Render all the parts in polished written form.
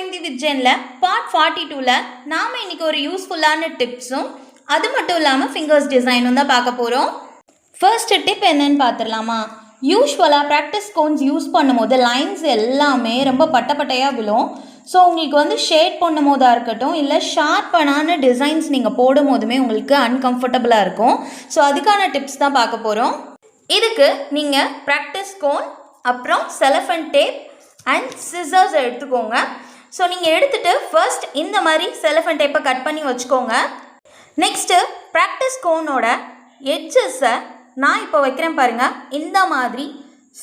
Mehendi with Jenல part 42ல நாம இன்னைக்கு ஒரு யூஸ்ஃபுல்லான டிப்ஸும் அது மட்டும் இல்லாம ஃபிங்கர்ஸ் டிசைனும் தான் பார்க்க போறோம். ஃபர்ஸ்ட் டிப் என்னன்னு பார்த்துடலாமா? யூஸ்வலாக ப்ராக்டிஸ் கோன்ஸ் யூஸ் பண்ணும்போது லைன்ஸ் எல்லாமே ரொம்ப பட்டையாக விழும். ஸோ உங்களுக்கு வந்து ஷேட் பண்ணும் போதாக இருக்கட்டும் இல்லை ஷார்ப்பான டிசைன்ஸ் நீங்கள் போடும் போதுமே உங்களுக்கு அன்கம்ஃபர்டபுளாக இருக்கும். ஸோ அதுக்கான டிப்ஸ் தான் பார்க்க போகிறோம். இதுக்கு நீங்கள் ப்ராக்டிஸ் கோன் அப்புறம் செலஃபன் டேப் அண்ட் சிசர்ஸ் எடுத்துக்கோங்க. ஸோ நீங்கள் எடுத்துகிட்டு ஃபர்ஸ்ட் இந்த மாதிரி செலஃபன் டேப்பை கட் பண்ணி வச்சுக்கோங்க. நெக்ஸ்ட்டு ப்ராக்டிஸ் கோனோட எட்ஜஸை நான் இப்போ வைக்கிறேன் பாருங்கள், இந்த மாதிரி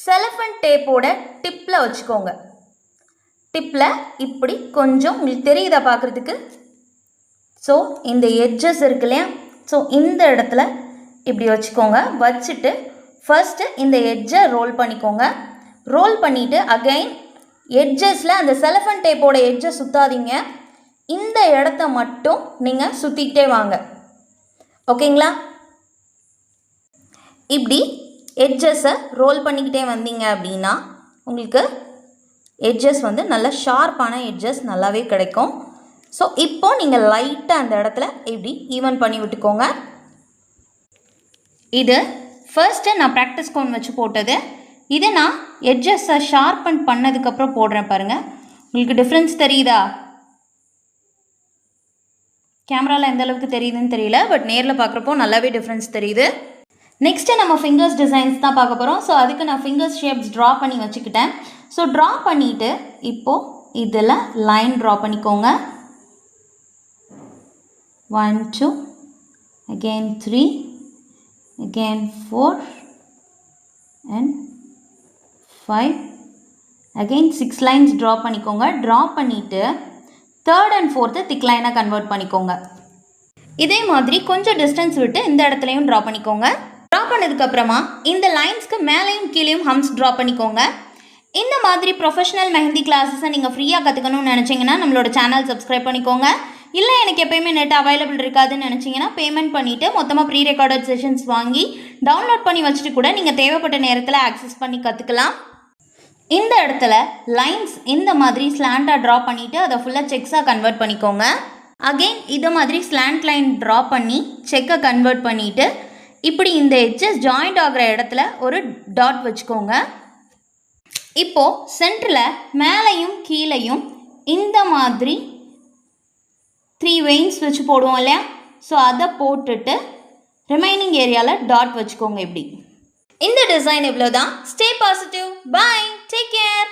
செலஃபன் டேப்போட டிப்பில் வச்சுக்கோங்க. டிப்பில் இப்படி கொஞ்சம் உங்களுக்கு தெரியுதா பார்க்குறதுக்கு? ஸோ இந்த எட்ஜஸ் இருக்கு இல்லையா, ஸோ இந்த இடத்துல இப்படி வச்சுக்கோங்க. வச்சுட்டு ஃபர்ஸ்ட்டு இந்த எட்ஜை ரோல் பண்ணிக்கோங்க. ரோல் பண்ணிவிட்டு அகைன் எட்ஜஸில் அந்த செலஃபன் டேப்போட எட்ஜை சுற்றாதீங்க, இந்த இடத்த மட்டும் நீங்கள் சுற்றிக்கிட்டே வாங்க. ஓகேங்களா? இப்படி எட்ஜஸை ரோல் பண்ணிக்கிட்டே வந்தீங்க அப்படின்னா உங்களுக்கு எட்ஜஸ் வந்து நல்ல ஷார்ப்பான எட்ஜஸ் நல்லாவே கிடைக்கும். ஸோ இப்போது நீங்கள் லைட்டாக அந்த இடத்துல இப்படி ஈவன் பண்ணி விட்டுக்கோங்க. இது ஃபர்ஸ்ட்டு நான் ப்ராக்டிஸ் கோன் வச்சு போட்டது. இது நான் எட்ஜஸை ஷார்பன் பண்ணதுக்கப்புறம் போடுறேன் பாருங்கள். உங்களுக்கு டிஃப்ரென்ஸ் தெரியுதா? கேமராவில் எந்த அளவுக்கு தெரியுதுன்னு தெரியல, பட் நேரில் பார்க்குறப்போ நல்லாவே டிஃப்ரென்ஸ் தெரியுது. நெக்ஸ்ட்டு நம்ம ஃபிங்கர்ஸ் டிசைன்ஸ் தான் பார்க்க போகிறோம். ஸோ அதுக்கு நான் ஃபிங்கர்ஸ் ஷேப்ஸ் ட்ரா பண்ணி வச்சுக்கிட்டேன். ஸோ ட்ரா பண்ணிவிட்டு இப்போது இதில் லைன் ட்ரா பண்ணிக்கோங்க. 1 2 again 3 again 4 and 5 again 6 lines draw பண்ணிக்கோங்க. ட்ரா பண்ணிவிட்டு தேர்ட் அண்ட் ஃபோர்த்து திக் லைனாக கன்வெர்ட் பண்ணிக்கோங்க. இதே மாதிரி கொஞ்சம் டிஸ்டன்ஸ் விட்டு இந்த இடத்துலையும் ட்ரா பண்ணிக்கோங்க. ட்ரா பண்ணதுக்கப்புறமா இந்த லைன்ஸ்க்கு மேலேயும் கீழேயும் ஹம்ஸ் ட்ரா பண்ணிக்கோங்க. இந்த மாதிரி ப்ரொஃபஷனல் மெஹந்தி கிளாஸஸை நீங்கள் ஃப்ரீயாக கற்றுக்கணும்னு நினச்சிங்கன்னா நம்மளோட சேனல் சப்ஸ்கிரைப் பண்ணிக்கோங்க. இல்லை எனக்கு எப்போயுமே நெட் அவைலபிள் இருக்காதுன்னு நினச்சிங்கன்னா பேமெண்ட் பண்ணிவிட்டு மொத்தமாக ப்ரீ ரெக்கார்டட் செஷன்ஸ் வாங்கி டவுன்லோட் பண்ணி வச்சுட்டு கூட நீங்கள் தேவைப்பட்ட நேரத்தில் ஆக்சஸ் பண்ணி கற்றுக்கலாம். இந்த இடத்துல லைன்ஸ் இந்த மாதிரி ஸ்லாண்டாக ட்ரா பண்ணிவிட்டு அதை ஃபுல்லாக செக்ஸாக கன்வெர்ட் பண்ணிக்கோங்க. அகெயின் இது மாதிரி ஸ்லாண்ட் லைன் ட்ரா பண்ணி செக்கை கன்வெர்ட் பண்ணிவிட்டு இப்படி இந்த எட்ஜஸ் ஜாயிண்ட் ஆகிற இடத்துல ஒரு டாட் வச்சுக்கோங்க. இப்போது சென்டரில் மேலேயும் கீழேயும் இந்த மாதிரி 3 வெயின்ஸ் வச்சு போடுவோம் இல்லையா, ஸோ அதை போட்டுட்டு ரிமைனிங் ஏரியாவில் டாட் வச்சுக்கோங்க. இப்படி இந்த டிசைன் இவ்வளோ தான். Stay positive. Bye, take care.